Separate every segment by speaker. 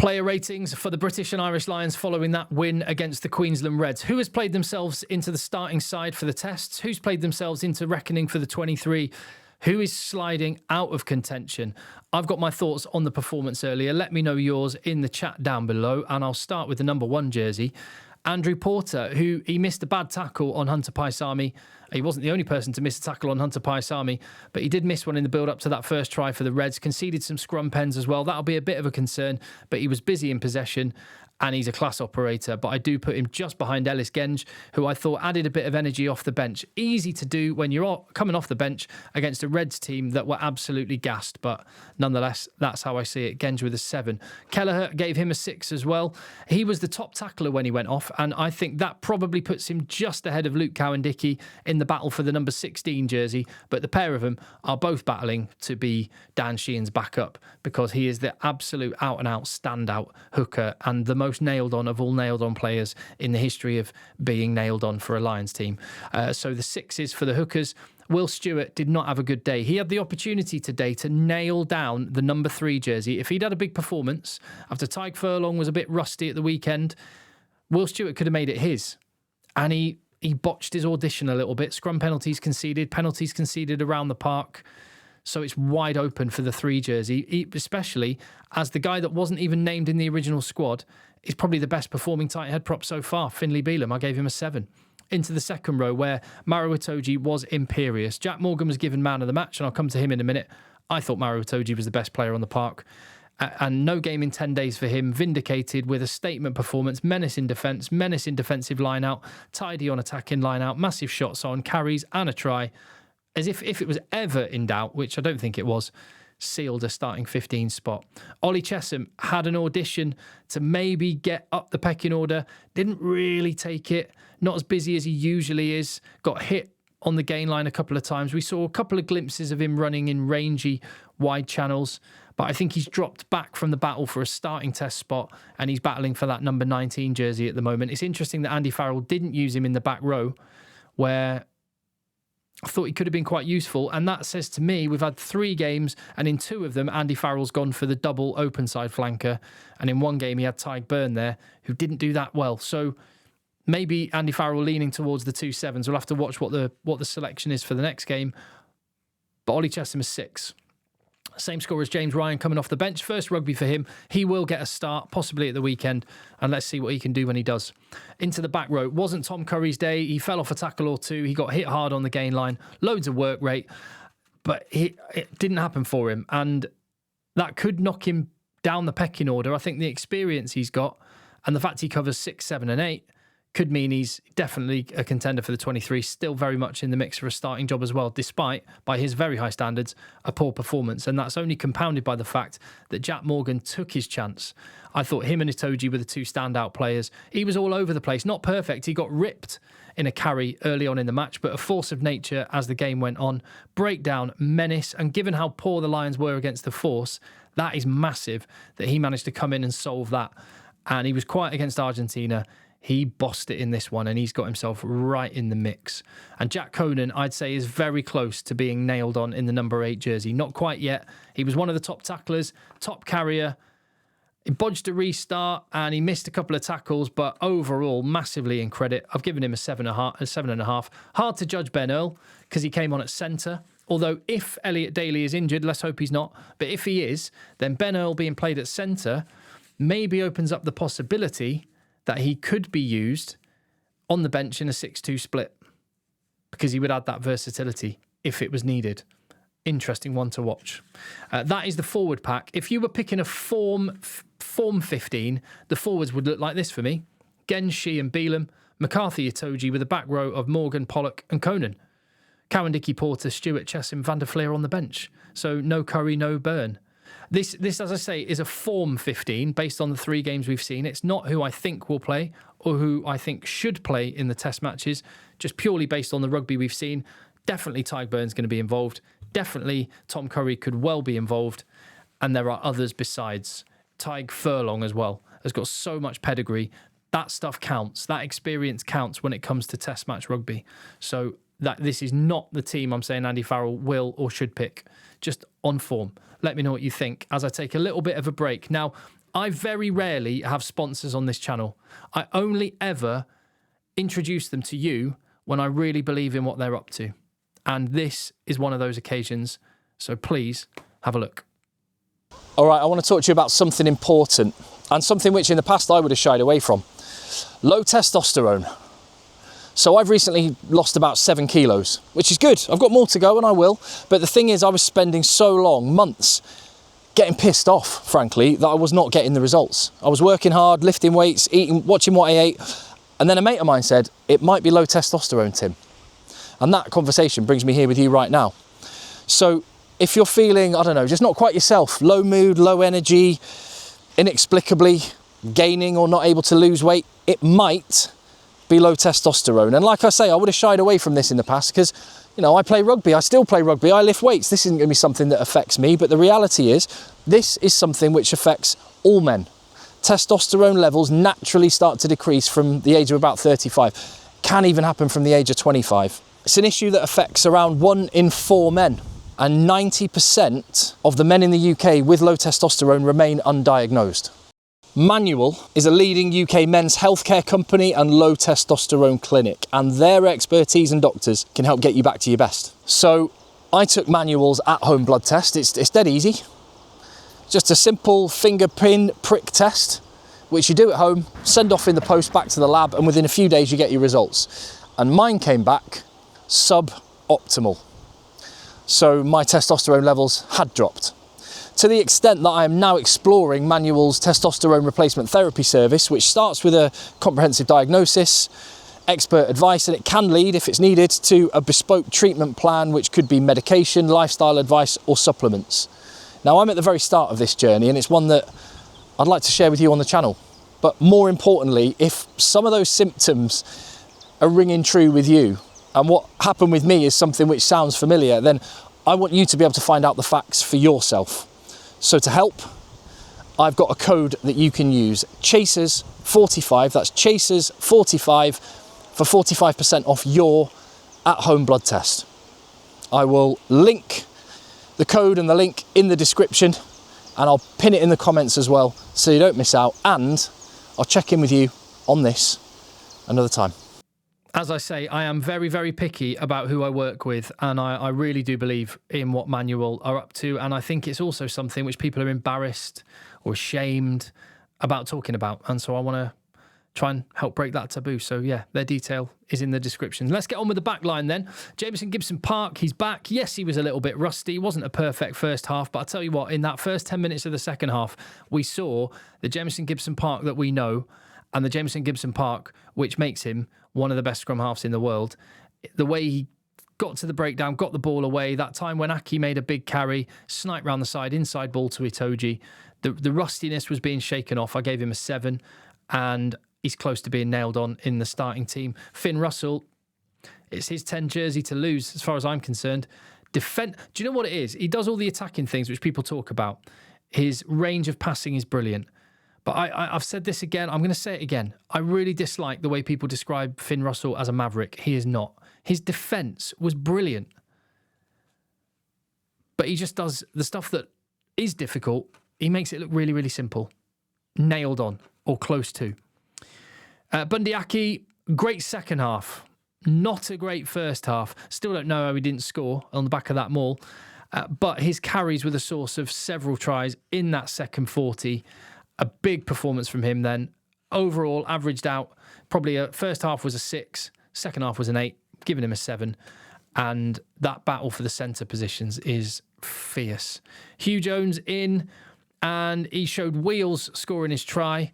Speaker 1: Player ratings for the British and Irish Lions following that win against the Queensland Reds. Who has played themselves into the starting side for the tests? Who's played themselves into reckoning for the 23? Who is sliding out of contention? I've got my thoughts on the performance earlier. Let me know yours in the chat down below. And I'll start with the number 1 jersey. Andrew Porter, who he missed a bad tackle on Hunter Paisami. He wasn't the only person to miss a tackle on Hunter Paisami, but he did miss one in the build-up to that first try for the Reds. Conceded some scrum pens as well. That'll be a bit of a concern, but he was busy in possession and he's a class operator. But I do put him just behind Ellis Genge, who I thought added a bit of energy off the bench. Easy to do when you're coming off the bench against a Reds team that were absolutely gassed. But nonetheless, that's how I see it. Genge with a 7. Kelleher gave him a 6 as well. He was the top tackler when he went off, and I think that probably puts him just ahead of Luke Cowan-Dickie in the battle for the number 16 jersey. But the pair of them are both battling to be Dan Sheehan's backup, because he is the absolute out-and-out standout hooker and the most nailed on of all nailed on players in the history of being nailed on for a Lions team. So the 6s for the hookers. Will Stewart did not have a good day. He had the opportunity today to nail down the number 3 jersey. If he'd had a big performance after Tyke Furlong was a bit rusty at the weekend, Will Stewart could have made it his. And he botched his audition a little bit. Scrum penalties conceded around the park. So it's wide open for the 3 jersey, especially as the guy that wasn't even named in the original squad is probably the best performing tight head prop so far, Finlay Bealham. I gave him a 7. Into the second row, where Maro Itoje was imperious. Jack Morgan was given man of the match, and I'll come to him in a minute. I thought Maro Itoje was the best player on the park. And no game in 10 days for him. Vindicated with a statement performance, menace in defence, menace in defensive line-out, tidy on attacking line-out, massive shots on, carries and a try. As if it was ever in doubt, which I don't think it was, sealed a starting 15 spot. Ollie Chesham had an audition to maybe get up the pecking order, didn't really take it, not as busy as he usually is, got hit on the gain line a couple of times. We saw a couple of glimpses of him running in rangy, wide channels, but I think he's dropped back from the battle for a starting test spot, and he's battling for that number 19 jersey at the moment. It's interesting that Andy Farrell didn't use him in the back row, where I thought he could have been quite useful, and that says to me we've had 3 games, and in 2 of them Andy Farrell's gone for the double open side flanker, and in 1 game he had Tyke Byrne there, who didn't do that well. So maybe Andy Farrell leaning towards the 2 7s. We'll have to watch what the selection is for the next game. But Ollie Chesham is 6. Same score as James Ryan coming off the bench. First rugby for him. He will get a start, possibly at the weekend, and let's see what he can do when he does. Into the back row. It wasn't Tom Curry's day. He fell off a tackle or 2. He got hit hard on the gain line. Loads of work rate, but it didn't happen for him, and that could knock him down the pecking order. I think the experience he's got and the fact he covers 6, 7 and 8 could mean he's definitely a contender for the 23, still very much in the mix for a starting job as well, despite, by his very high standards, a poor performance. And that's only compounded by the fact that Jack Morgan took his chance. I thought him and Itoje were the 2 standout players. He was all over the place, not perfect. He got ripped in a carry early on in the match, but a force of nature as the game went on. Breakdown, menace, and given how poor the Lions were against the force, that is massive that he managed to come in and solve that. And he was quiet against Argentina. He bossed it in this one, and he's got himself right in the mix. And Jack Conan, I'd say, is very close to being nailed on in the number 8 jersey. Not quite yet. He was one of the top tacklers, top carrier. He bodged a restart, and he missed a couple of tackles, but overall, massively in credit. I've given him a 7.5. Hard to judge Ben Earl, because he came on at centre. Although if Elliot Daly is injured, let's hope he's not, but if he is, then Ben Earl being played at centre maybe opens up the possibility that he could be used on the bench in a 6-2 split, because he would add that versatility if it was needed. Interesting one to watch. That is the forward pack. If you were picking a form 15, the forwards would look like this for me. Genge and Bealham, McCarthy Itoje with a back row of Morgan, Pollock and Conan. Cowan-Dickie, Porter, Stewart, Chesham, Van der Fleer on the bench. So no Curry, no Byrne. This, as I say, is a form 15 based on the 3 games we've seen. It's not who I think will play or who I think should play in the test matches, just purely based on the rugby we've seen. Definitely Tyke Byrne's going to be involved. Definitely Tom Curry could well be involved. And there are others besides. Tyke Furlong as well has got so much pedigree. That stuff counts. That experience counts when it comes to test match rugby. So that this is not the team I'm saying Andy Farrell will or should pick, just on form. Let me know what you think as I take a little bit of a break. Now, I very rarely have sponsors on this channel. I only ever introduce them to you when I really believe in what they're up to. And this is one of those occasions. So please have a look.
Speaker 2: All right, I want to talk to you about something important and something which in the past I would have shied away from. Low testosterone. So I've recently lost about 7 kilos, which is good. I've got more to go and I will. But the thing is, I was spending so long, months, getting pissed off, frankly, that I was not getting the results. I was working hard, lifting weights, eating, watching what I ate. And then a mate of mine said, it might be low testosterone, Tim. And that conversation brings me here with you right now. So if you're feeling, I don't know, just not quite yourself, low mood, low energy, inexplicably gaining or not able to lose weight, it might be low testosterone. And like I say, I would have shied away from this in the past because, you know, I play rugby, I still play rugby, I lift weights. This isn't going to be something that affects me, but the reality is this is something which affects all men. Testosterone levels naturally start to decrease from the age of about 35. Can even happen from the age of 25. It's an issue that affects around 1 in 4 men. And 90% of the men in the UK with low testosterone remain undiagnosed. Manual is a leading UK men's healthcare company and low testosterone clinic, and their expertise and doctors can help get you back to your best. So I took Manual's at-home blood test. It's dead easy. Just a simple finger pin prick test, which you do at home, send off in the post back to the lab, and within a few days you get your results. And mine came back suboptimal. So my testosterone levels had dropped. To the extent that I am now exploring Manual's testosterone replacement therapy service, which starts with a comprehensive diagnosis, expert advice, and it can lead, if it's needed, to a bespoke treatment plan, which could be medication, lifestyle advice, or supplements. Now, I'm at the very start of this journey, and it's one that I'd like to share with you on the channel. But more importantly, if some of those symptoms are ringing true with you, and what happened with me is something which sounds familiar, then I want you to be able to find out the facts for yourself. So to help, I've got a code that you can use, Chasers45, that's Chasers45 for 45% off your at-home blood test. I will link the code and the link in the description, and I'll pin it in the comments as well so you don't miss out, and I'll check in with you on this another time.
Speaker 1: As I say, I am very, very picky about who I work with, and I really do believe in what Manual are up to, and I think it's also something which people are embarrassed or ashamed about talking about, and so I want to try and help break that taboo. So yeah, their detail is in the description. Let's get on with the backline then. Jamison Gibson-Park, he's back. Yes, he was a little bit rusty. It wasn't a perfect first half, but I'll tell you what, in that first 10 minutes of the second half, we saw the Jamison Gibson-Park that we know, and the Jamison Gibson-Park which makes him one of the best scrum halves in the world. The way he got to the breakdown, got the ball away, that time when Aki made a big carry, sniped round the side, inside ball to Itoje. The rustiness was being shaken off. I gave him a 7, and he's close to being nailed on in the starting team. Finn Russell, it's his 10 jersey to lose as far as I'm concerned. Do you know what it is? He does all the attacking things which people talk about. His range of passing is brilliant. But I've said this again, I'm going to say it again. I really dislike the way people describe Finn Russell as a maverick. He is not. His defence was brilliant. But he just does the stuff that is difficult. He makes it look really, really simple. Nailed on, or close to. Bundy Aki, great second half. Not a great first half. Still don't know how he didn't score on the back of that maul. But his carries were the source of several tries in that second 40. A big performance from him then. Overall, averaged out, probably a first half was a 6, second half was an 8, giving him a 7. And that battle for the centre positions is fierce. Hugh Jones in, and he showed wheels scoring his try.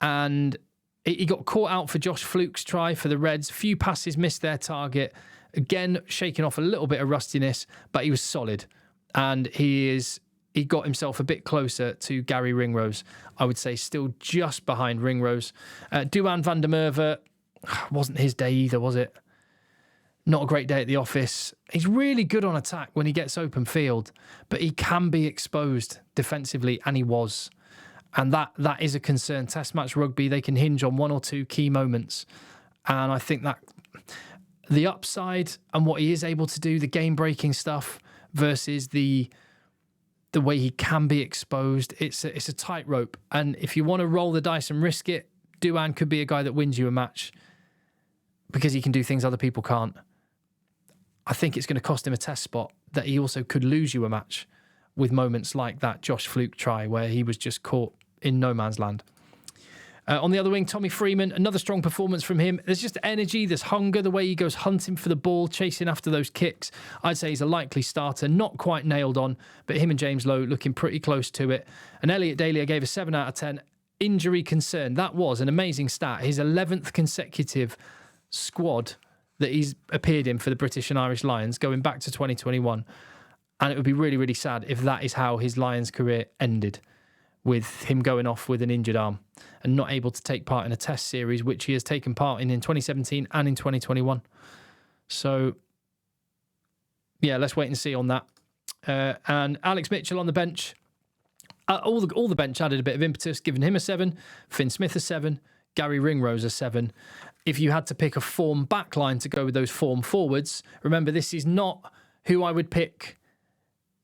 Speaker 1: And he got caught out for Josh Fluke's try for the Reds. Few passes missed their target. Again, shaking off a little bit of rustiness, but he was solid. And he got himself a bit closer to Gary Ringrose. I would say still just behind Ringrose. Duan van der Merwe, wasn't his day either, was it? Not a great day at the office. He's really good on attack when he gets open field, but he can be exposed defensively, and he was. And that is a concern. Test match rugby, they can hinge on 1 or 2 key moments. And I think that the upside and what he is able to do, the game-breaking stuff, versus the the way he can be exposed. It's a tightrope. And if you want to roll the dice and risk it, Duan could be a guy that wins you a match because he can do things other people can't. I think it's going to cost him a test spot, that he also could lose you a match with moments like that Josh Fluke try where he was just caught in no man's land. On the other wing, Tommy Freeman, another strong performance from him. There's just energy, there's hunger, the way he goes hunting for the ball, chasing after those kicks. I'd say he's a likely starter, not quite nailed on, but him and James Lowe looking pretty close to it. And Elliot Daly, I gave a 7 out of 10. Injury concern, that was an amazing stat. His 11th consecutive squad that he's appeared in for the British and Irish Lions going back to 2021. And it would be really, really sad if that is how his Lions career ended, with him going off with an injured arm and not able to take part in a test series, which he has taken part in 2017 and in 2021. So, yeah, let's wait and see on that. And Alex Mitchell on the bench. All the bench added a bit of impetus, giving him a 7, Finn Smith a 7, Gary Ringrose a 7. If you had to pick a form backline to go with those form forwards, remember, this is not who I would pick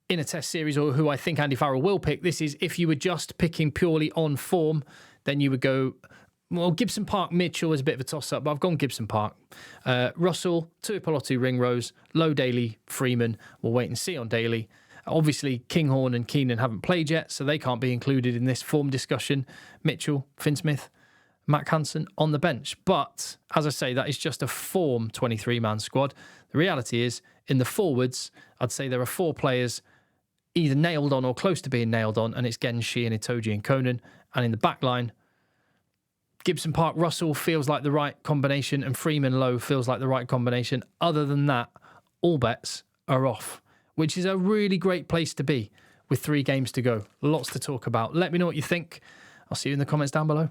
Speaker 1: in a test series or who I think Andy Farrell will pick. This is if you were just picking purely on form, then you would go, well, Gibson Park, Mitchell is a bit of a toss-up, but I've gone Gibson Park. Russell, Tuipulotu, Ringrose, Lowe, Daly, Freeman. We'll wait and see on Daly. Obviously, Kinghorn and Keenan haven't played yet, so they can't be included in this form discussion. Mitchell, Finn Smith, Matt Hansen on the bench. But, as I say, that is just a form 23-man squad. The reality is, in the forwards, I'd say there are 4 players either nailed on or close to being nailed on, and it's Gen, Sheehan, Itoje and Conan. And in the back line, Gibson Park, Russell feels like the right combination, and Freeman, Lowe feels like the right combination. Other than that, all bets are off, which is a really great place to be with 3 games to go. Lots to talk about. Let me know what you think. I'll see you in the comments down below.